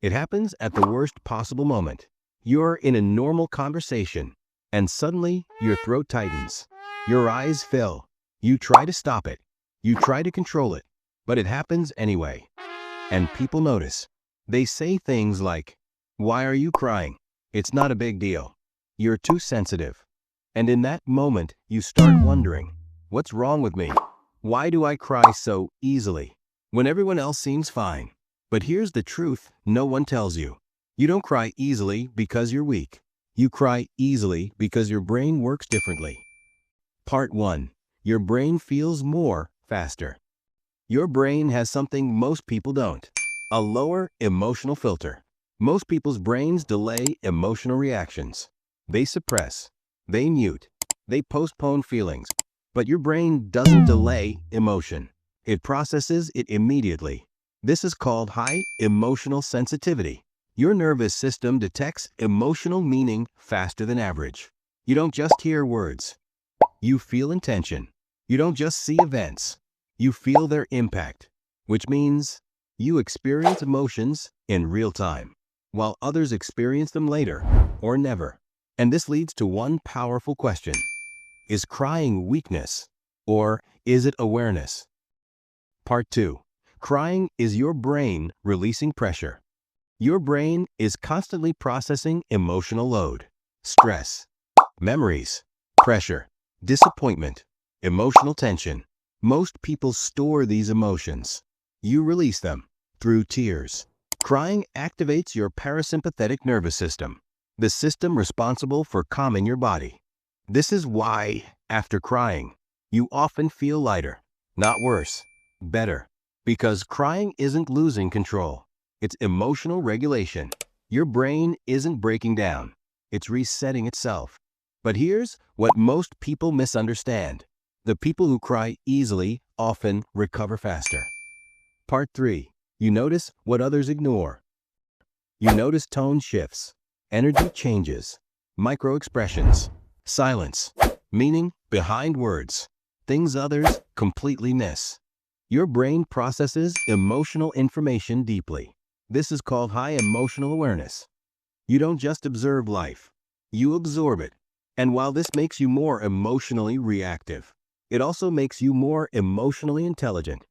It happens at the worst possible moment. You're in a normal conversation, and suddenly your throat tightens. Your eyes fill. You try to stop it. You try to control it, but it happens anyway. And people notice. They say things like, "Why are you crying? It's not a big deal. You're too sensitive." And in that moment, you start wondering, what's wrong with me? Why do I cry so easily when everyone else seems fine? But here's the truth no one tells you. You don't cry easily because you're weak. You cry easily because your brain works differently. Part 1. Your brain feels more faster. Your brain has something most people don't. A lower emotional filter. Most people's brains delay emotional reactions. They suppress. They mute. They postpone feelings. But your brain doesn't delay emotion. It processes it immediately. This is called high emotional sensitivity. Your nervous system detects emotional meaning faster than average. You don't just hear words. You feel intention. You don't just see events. You feel their impact, which means you experience emotions in real time, while others experience them later or never. And this leads to one powerful question. Is crying weakness, or is it awareness? Part 2. Crying is your brain releasing pressure. Your brain is constantly processing emotional load, stress, memories, pressure, disappointment, emotional tension. Most people store these emotions. You release them through tears. Crying activates your parasympathetic nervous system, the system responsible for calming your body. This is why, after crying, you often feel lighter, not worse, better. Because crying isn't losing control. It's emotional regulation. Your brain isn't breaking down. It's resetting itself. But here's what most people misunderstand. The people who cry easily often recover faster. Part 3. You notice what others ignore. You notice tone shifts, energy changes, micro-expressions, silence, meaning behind words, things others completely miss. Your brain processes emotional information deeply. This is called high emotional awareness. You don't just observe life, you absorb it. And while this makes you more emotionally reactive, it also makes you more emotionally intelligent.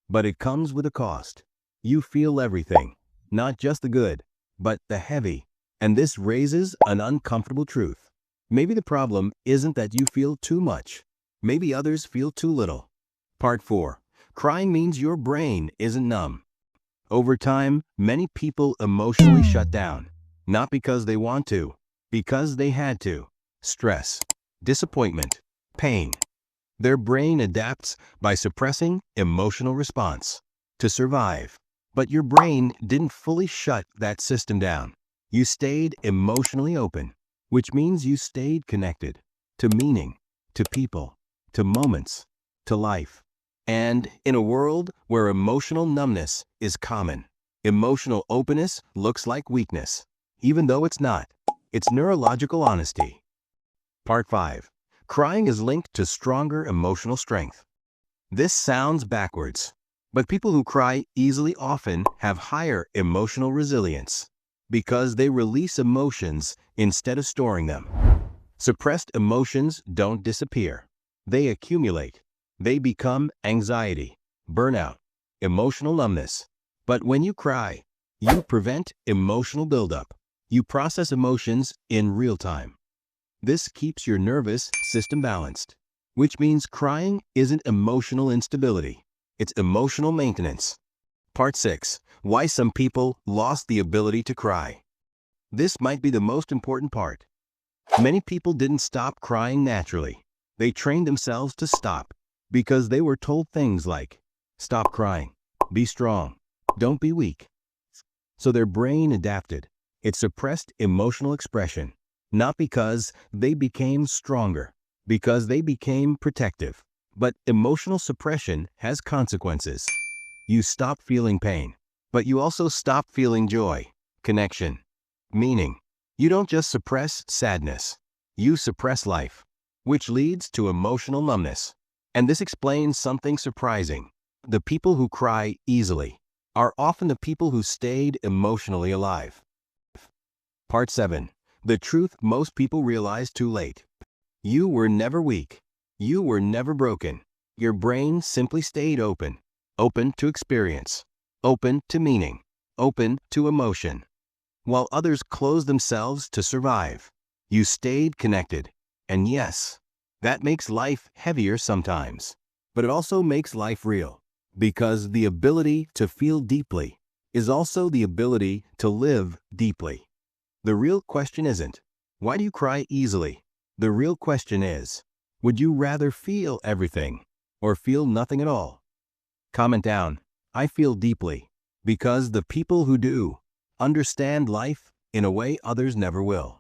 But it comes with a cost. You feel everything, not just the good, but the heavy. And this raises an uncomfortable truth. Maybe the problem isn't that you feel too much. Maybe others feel too little. Part 4. Crying means your brain isn't numb. Over time, many people emotionally shut down. Not because they want to, because they had to. Stress, disappointment, pain. Their brain adapts by suppressing emotional response to survive. But your brain didn't fully shut that system down. You stayed emotionally open, which means you stayed connected to meaning, to people, to moments, to life. And in a world where emotional numbness is common, emotional openness looks like weakness, even though it's not. It's neurological honesty. Part 5. Crying is linked to stronger emotional strength. This sounds backwards, but people who cry easily often have higher emotional resilience because they release emotions instead of storing them. Suppressed emotions don't disappear. They accumulate. They become anxiety, burnout, emotional numbness. But when you cry, you prevent emotional buildup. You process emotions in real time. This keeps your nervous system balanced, which means crying isn't emotional instability. It's emotional maintenance. Part 6. Why some people lost the ability to cry. This might be the most important part. Many people didn't stop crying naturally. They trained themselves to stop because they were told things like, "Stop crying, be strong, don't be weak." So their brain adapted. It suppressed emotional expression, not because they became stronger, because they became protective. But emotional suppression has consequences. You stop feeling pain, but you also stop feeling joy, connection, meaning. You don't just suppress sadness, you suppress life, which leads to emotional numbness. And this explains something surprising. The people who cry easily are often the people who stayed emotionally alive. Part 7. The truth most people realize too late. You were never weak. You were never broken. Your brain simply stayed open. Open to experience. Open to meaning. Open to emotion. While others closed themselves to survive, you stayed connected. And yes, that makes life heavier sometimes. But it also makes life real. Because the ability to feel deeply is also the ability to live deeply. The real question isn't, why do you cry easily? The real question is, would you rather feel everything or feel nothing at all? Comment down, I feel deeply, because the people who do understand life in a way others never will.